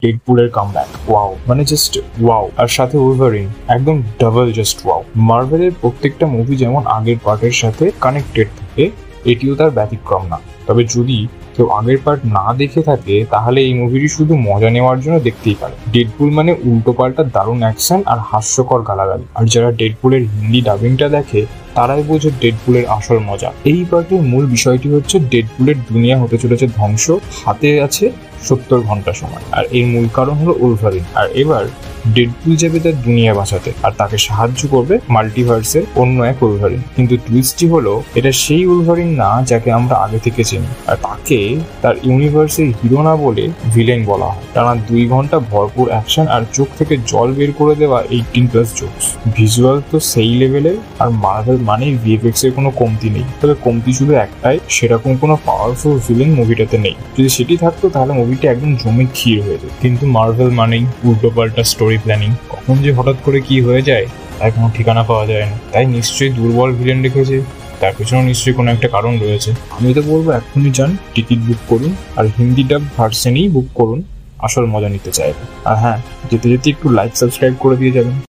ডেডপুলের comeback, wow, মানে just wow. আর সাথে Wolverine, একদম ডাবল জাস্ট ওয়াও। মার্ভেলের প্রত্যেকটা মুভি যেমন আগের পার্টের সাথে কানেক্টেড থাকে, এটিও তার ব্যতিক্রম না। তবে যদি কেউ আগের পার্ট না দেখে থাকে তাহলে এই মুভিটি শুধু মজা নেওয়ার জন্য দেখতেই পারে। ডেডপুল মানে উল্টো পাল্টা দারুণ অ্যাকশন আর হাস্যকর গালাগালি। আর যারা ডেডপুলের হিন্দি ডাবিংটা দেখে তারাই বোঝে ডেডপুলের আসল মজা। এই পার্টের মূল বিষয়টি হচ্ছে ডেডপুলের দুনিয়া হতে চলেছে ধ্বংস, হাতে আছে 70 ঘন্টা সময়, আর এর মূল কারণ হলো উলভারিন। আর এবার ডেডপুল যাবে তার দুনিয়া বাঁচাতে, আর তাকে সাহায্য করবে মাল্টিভার্সের অন্য এক উলভারিন। কিন্তু টুইস্টটি হলো এটা সেই উলভারিন না যাকে আমরা আগে থেকে চিনি, আর তাকে তার ইউনিভার্সের হিরো না বলে ভিলেন বলা হয়। টানা 2 ঘন্টা ভরপুর অ্যাকশন আর চোখ থেকে জল বের করে দেওয়া 18+ জোকস। ভিজুয়াল তো সেই লেভেলের, আর মার্ভেল মানেই ভিএফএক্স এর কোনো কমতি নেই। তবে কমতি শুধু একটাই, সেরকম কোনো পাওয়ারফুল ভিলেন মুভিটাতে নেই। যদি সেটি থাকতো তাহলে মুভিটা একদম জমে ক্ষীর হয়ে যেত। কিন্তু মার্ভেল মানেই উল্টোপাল্টা স্টোরি প্ল্যানিং, কখন যে হঠাৎ করে কি হয়ে যায় তার কোনো ঠিকানা পাওয়া যায় না। তাই নিশ্চয়ই দুর্বল ভিলেন রেখেছে, তার পেছনেও নিশ্চয়ই কোনো একটা কারণ রয়েছে। আমি তো বলবো এখনই যান, টিকিট বুক করুন, আর হিন্দি ডাব ভার্সনেই বুক করুন, আসল মজা নিতে চাইবে। আর হ্যাঁ, যেতে যেতে একটু লাইক সাবস্ক্রাইব করে দিয়ে যাবেন।